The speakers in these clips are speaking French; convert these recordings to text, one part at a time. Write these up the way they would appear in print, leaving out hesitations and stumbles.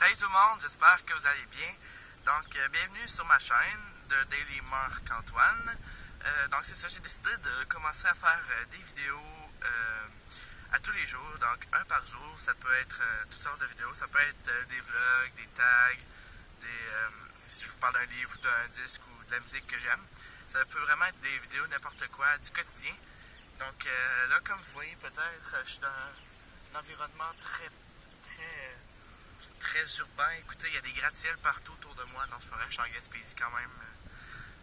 Salut tout le monde, j'espère que vous allez bien. Donc, bienvenue sur ma chaîne de Daily Marc-Antoine. Donc, c'est ça, j'ai décidé de commencer à faire des vidéos à tous les jours. Donc, un par jour, ça peut être toutes sortes de vidéos. Ça peut être des vlogs, des tags, si je vous parle d'un livre ou d'un disque ou de la musique que j'aime. Ça peut vraiment être des vidéos n'importe quoi, du quotidien. Donc, là, comme vous voyez, peut-être, je suis dans un environnement très urbain. Écoutez, il y a des gratte-ciels partout autour de moi. Non, c'est pas vrai, je suis en Gaspésie quand même.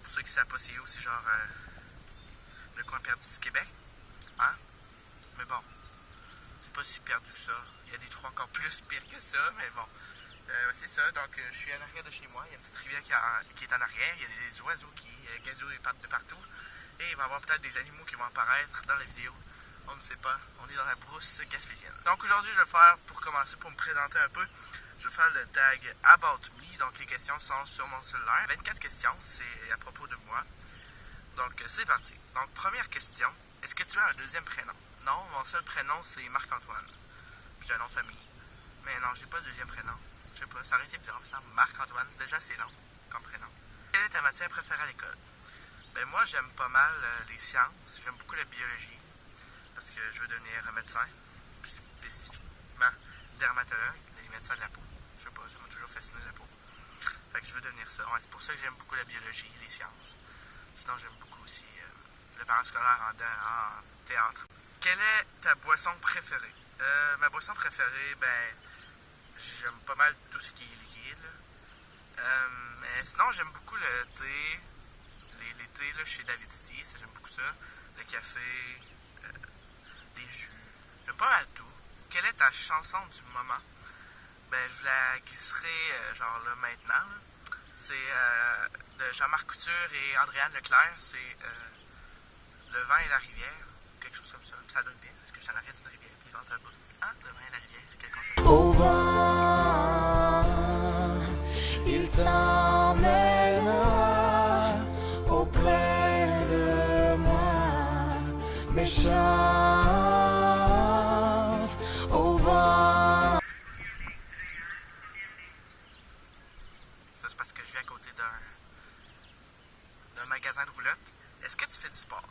Pour ceux qui savent pas, c'est où, c'est genre le coin perdu du Québec. Hein? Mais bon, c'est pas si perdu que ça. Il y a des trous encore plus pires que ça, mais bon. C'est ça, donc je suis en arrière de chez moi. Il y a une petite rivière qui est en arrière. Il y a des oiseaux qui gazouillent de partout. Et il va y avoir peut-être des animaux qui vont apparaître dans la vidéo. On ne sait pas. On est dans la brousse gaspésienne. Donc aujourd'hui, je vais faire, pour commencer, pour me présenter un peu, je vais faire le tag About Me. Donc les questions sont sur mon cellulaire. 24 questions, c'est à propos de moi. Donc c'est parti. Donc première question, est-ce que tu as un deuxième prénom? Non, mon seul prénom c'est Marc-Antoine. J'ai un nom de famille. Mais non, j'ai pas de deuxième prénom. Je sais pas, ça aurait été bizarre. Ça, Marc-Antoine, c'est déjà assez long comme prénom. Quelle est ta matière préférée à l'école? Ben moi, j'aime pas mal les sciences. J'aime beaucoup la biologie. Parce que je veux devenir médecin. Plus spécifiquement dermatologue, les médecins de la peau. Je sais pas, ça m'a toujours fasciné la peau. Fait que je veux devenir ça. Ouais, c'est pour ça que j'aime beaucoup la biologie et les sciences. Sinon, j'aime beaucoup aussi le parascolaire en théâtre. Quelle est ta boisson préférée? Ma boisson préférée, ben, j'aime pas mal tout ce qui est liquide. Mais sinon, j'aime beaucoup le thé. Les thés là, chez David Tea, j'aime beaucoup ça. Le café, les jus. J'aime pas mal tout. Quelle est ta chanson du moment? Ben, je la glisserai genre là maintenant. Là. C'est de Jean-Marc Couture et Andréane Leclerc. C'est Le vent et la rivière. Quelque chose comme ça. Ça donne bien parce que je suis en arrière d'une rivière. Puis il vente un bout. Hein? Le vent et la rivière. Quel concept? Au vent, il t'emmènera auprès de moi, mais chante au vent. Ça, c'est parce que je vis à côté d'un magasin de roulotte. Est-ce que tu fais du sport?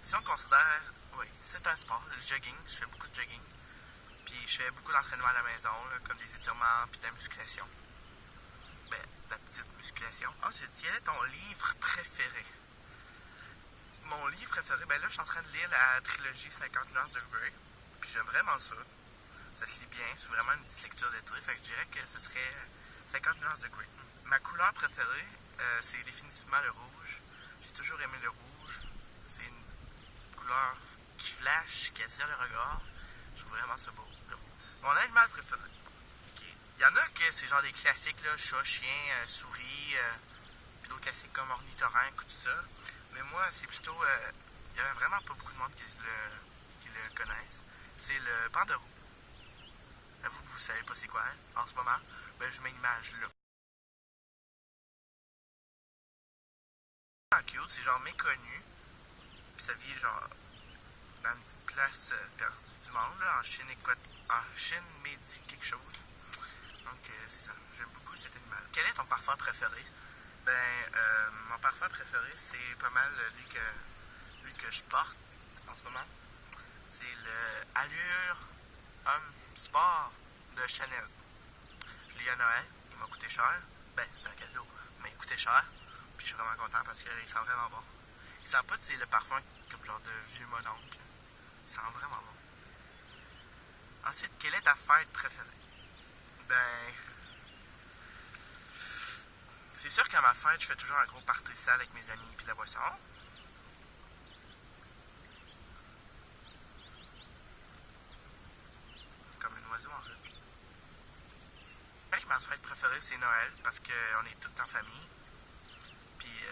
Si on considère, oui, c'est un sport, le jogging. Je fais beaucoup de jogging. Puis je fais beaucoup d'entraînement à la maison, là, comme des étirements puis de la musculation. Ben, de la petite musculation. Ensuite, quel est ton livre préféré? Mon livre préféré, ben là, je suis en train de lire la trilogie 50 nuances de Grey. Puis j'aime vraiment ça. Ça se lit bien, c'est vraiment une petite lecture d'été. Fait que je dirais que ce serait 50 nuances de Grey. Ma couleur préférée, c'est définitivement le rouge. J'ai toujours aimé le rouge. C'est une couleur qui flash, qui attire le regard. Je trouve vraiment ça beau, le rouge. Mon animal préféré. Okay. Il y en a que c'est genre des classiques, là, chat, chien, souris, puis d'autres classiques comme ornithorynque ou tout ça. Mais moi, c'est plutôt... il y a vraiment pas beaucoup de monde qui le connaissent. C'est le pandarou. Avoue que vous savez pas c'est quoi, hein, en ce moment. Ben, je mets une image là. En cute, c'est genre méconnu. Puis ça vit genre dans une petite place perdue du monde, là, en Chine médie quelque chose. Donc, c'est ça. J'aime beaucoup cet animal. Quel est ton parfum préféré? Ben, mon parfum préféré, c'est pas mal lui que je porte en ce moment. C'est le Allure Homme Sport de Chanel. Je l'ai eu à Noël. Il m'a coûté cher. Ben, c'est un cadeau. Il m'a coûté cher. Puis je suis vraiment content parce qu'il sent vraiment bon. Il sent pas, tu sais, le parfum comme genre de vieux mononcle. Il sent vraiment bon. Ensuite, quelle est ta fête préférée? Ben, c'est sûr qu'à ma fête, je fais toujours un gros party sale avec mes amis puis de la boisson. Comme un oiseau en fait. Fait que ma fête préférée, c'est Noël parce qu'on est tous en famille. Puis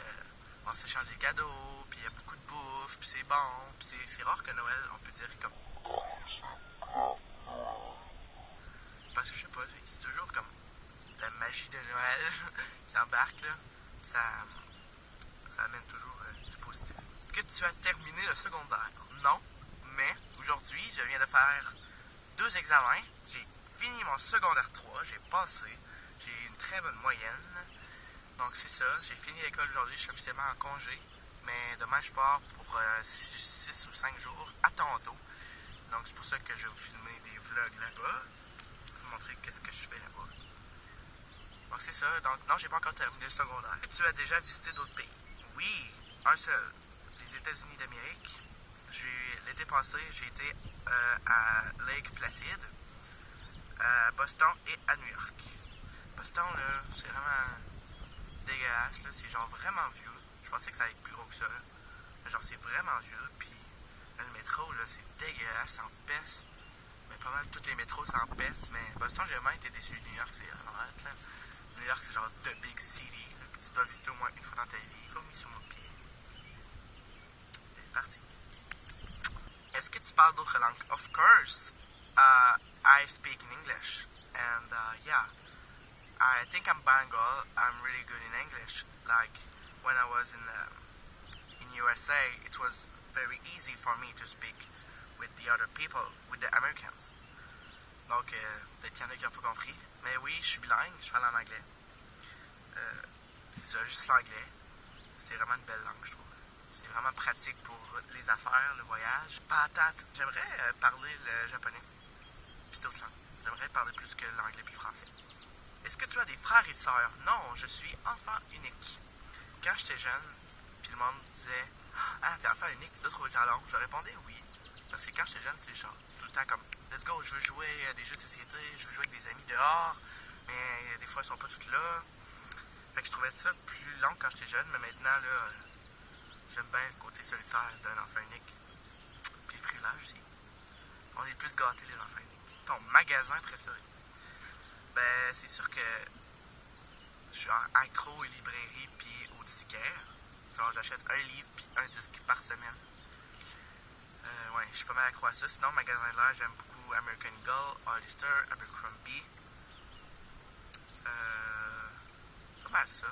on s'échange des cadeaux, puis il y a beaucoup de bouffe, puis c'est bon. Puis c'est rare que Noël, on peut dire comme... Parce que je sais pas, c'est toujours comme la magie de Noël qui embarque là. Ça, ça amène toujours du positif. Est-ce que tu as terminé le secondaire? Non, mais aujourd'hui, je viens de faire 2 examens. J'ai fini mon secondaire 3, j'ai passé, j'ai une très bonne moyenne. Donc c'est ça, j'ai fini l'école aujourd'hui, je suis officiellement en congé. Mais demain je pars pour 6 ou 5 jours à Toronto. Donc c'est pour ça que je vais vous filmer des vlogs là-bas. Vous montrer qu'est-ce que je fais là-bas. Donc c'est ça, donc non, j'ai pas encore terminé le secondaire. Tu as déjà visité d'autres pays? Oui, un seul, les États-Unis d'Amérique. L'été passé, j'ai été à Lake Placid, à Boston et à New York. Boston, là, c'est vraiment dégueulasse, là, c'est genre vraiment vieux. Je pensais que ça allait être plus gros que ça, là. Mais genre, c'est vraiment vieux, puis le métro, là, c'est dégueulasse, ça empeste. Mais pas mal tous les métros s'empestent, mais Boston, j'ai vraiment été déçu. New York, c'est vraiment hot, là. New York, c'est genre the big city, là, que tu dois visiter au moins une fois dans ta vie. Faut mis sur mon pied. C'est parti. Est-ce que tu parles d'autres langues? Of course, I speak in English, and yeah, I think I'm bilingual. I'm really good in English. Like when I was in USA, it was very easy for me to speak with the other people, with the Americans. Donc, peut-être qu'il y en a qui n'ont pas compris. Mais oui, je suis bilingue, je parle en anglais. C'est ça, juste l'anglais. C'est vraiment une belle langue, je trouve. C'est vraiment pratique pour les affaires, le voyage. Patate. J'aimerais parler le japonais. Puis d'autres langues. J'aimerais parler plus que l'anglais puis le français. Est-ce que tu as des frères et sœurs? Non, je suis enfant unique. Quand j'étais jeune, puis le monde disait « Ah, t'es enfant unique, tu dois trouver le talent. » Je répondais oui. Parce que quand j'étais jeune, c'est genre tout le temps comme « Let's go, je veux jouer à des jeux de société, je veux jouer avec des amis dehors. » Mais des fois, ils sont pas tous là. Fait que je trouvais ça plus long quand j'étais jeune, mais maintenant, là, j'aime bien le côté solitaire d'un enfant unique. Puis le privilège aussi. On est plus gâtés, les enfants uniques. Ton magasin préféré? Ben, c'est sûr que je suis accro aux librairies puis aux disquaires. Genre, j'achète un livre puis un disque par semaine. Ouais, je suis pas mal accro à ça. Sinon, magasin de l'air, j'aime beaucoup American Eagle, Hollister, Abercrombie. Pas mal ça.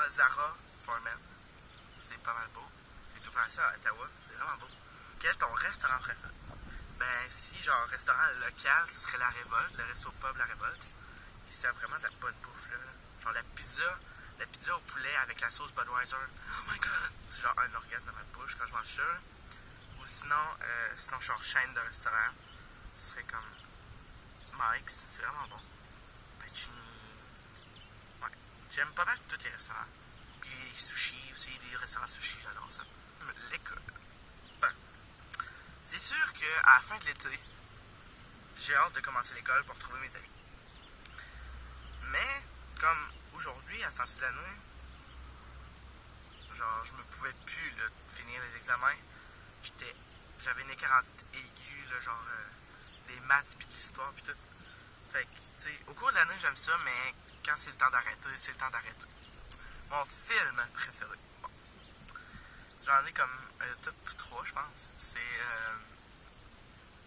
Zara, Foreman. C'est pas mal beau. J'ai tout fait ça à Ottawa. C'est vraiment beau. Quel est ton restaurant préféré? Ben, si, genre, restaurant local, ce serait La Révolte, le resto pub La Révolte. Ils servent vraiment de la bonne bouffe, là. Genre, la pizza au poulet avec la sauce Budweiser. Oh my god! C'est genre un orgasme dans ma bouche quand je mange ça. Ou sinon, genre, chaîne de restaurant. Ce serait comme Mike's, c'est vraiment bon. Pacini. Ouais. J'aime pas mal tous les restaurants. Puis les sushis aussi, les restaurants sushis, j'adore ça. L'école. Ben, c'est sûr qu'à la fin de l'été, j'ai hâte de commencer l'école pour trouver mes amis. Mais, comme aujourd'hui, à ce temps-ci de l'année, genre, je me pouvais plus là, finir les examens. J'avais une écœurantite aiguë, là, genre, les maths puis l'histoire puis tout. Fait que, tu sais, au cours de l'année, j'aime ça, mais quand c'est le temps d'arrêter, c'est le temps d'arrêter. Mon film préféré, bon, j'en ai comme un top 3, je pense. C'est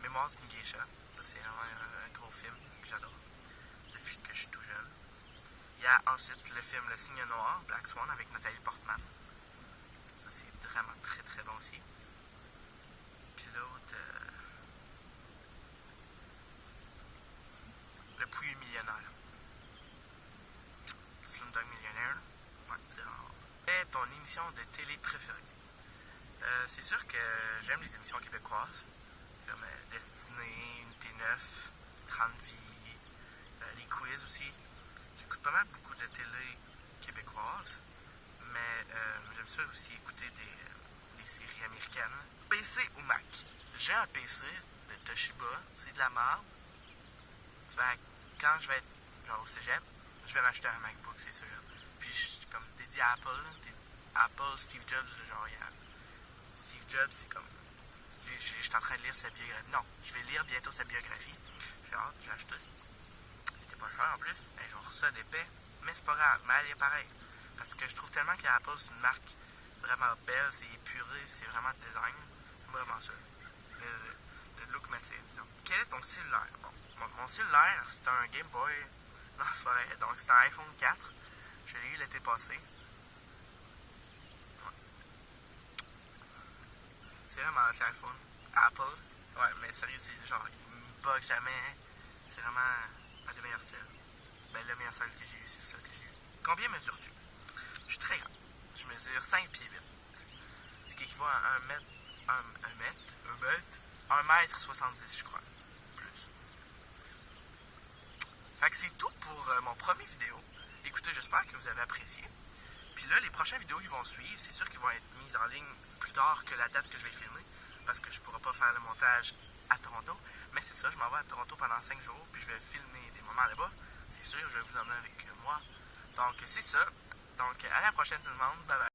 Mémoires d'une geisha. Ça, c'est vraiment un gros film que j'adore depuis que je suis tout jeune. Il y a ensuite le film Le Cygne Noir, Black Swan, avec Nathalie Portman. Ça, c'est vraiment très très bon aussi. Puis l'autre, Le Pouilleux Millionnaire. Slumdog Millionnaire. Ouais, c'est vraiment bon. Quelle est ton émission de télé préférée? C'est sûr que j'aime les émissions québécoises, comme Destinée, Unité 9, 30 vies, les quiz aussi. J'écoute pas mal beaucoup de télé québécoise, mais j'aime ça aussi écouter des séries américaines. PC ou Mac? J'ai un PC de Toshiba, c'est de la merde. Fait que quand je vais être genre au cégep, je vais m'acheter un MacBook, c'est sûr. Puis je suis comme dédié à Apple. Apple, Steve Jobs, genre, Steve Jobs, c'est comme... Je suis en train de lire sa biographie. Non, je vais lire bientôt sa biographie. J'ai hâte, j'ai acheté. Il était pas cher en plus. Mais genre ça d'épais. Mais c'est pas grave, mais elle est pareil. Parce que je trouve tellement qu'Apple, c'est une marque vraiment belle, c'est épuré, c'est vraiment de design. J'aime vraiment ça. Le look m'attire, disons. Quel est ton cellulaire? Bon, mon cellulaire, c'est un Game Boy. Non, c'est pas vrai. Donc, c'est un iPhone 4. Je l'ai eu l'été passé. Ouais. C'est vraiment l'iPhone. Apple. Ouais, mais sérieux, c'est genre, il me bug jamais. C'est vraiment un des meilleurs selles. Ben, le meilleur sel que j'ai eu, c'est le sel que j'ai eu. Combien mesures-tu? Je suis très grand. Je mesure 5 pieds 8. Ce qui équivaut à 1 mètre 70, je crois. Plus. C'est ça. Fait que c'est tout pour mon premier vidéo. Écoutez, j'espère que vous avez apprécié. Puis là, les prochaines vidéos qui vont suivre, c'est sûr qu'ils vont être mises en ligne plus tard que la date que je vais filmer, parce que je ne pourrai pas faire le montage à Toronto. Mais c'est ça, je m'en vais à Toronto pendant 5 jours, puis je vais filmer des moments là-bas. C'est sûr, je vais vous emmener avec moi. Donc, c'est ça. Donc, à la prochaine tout le monde. Bye bye.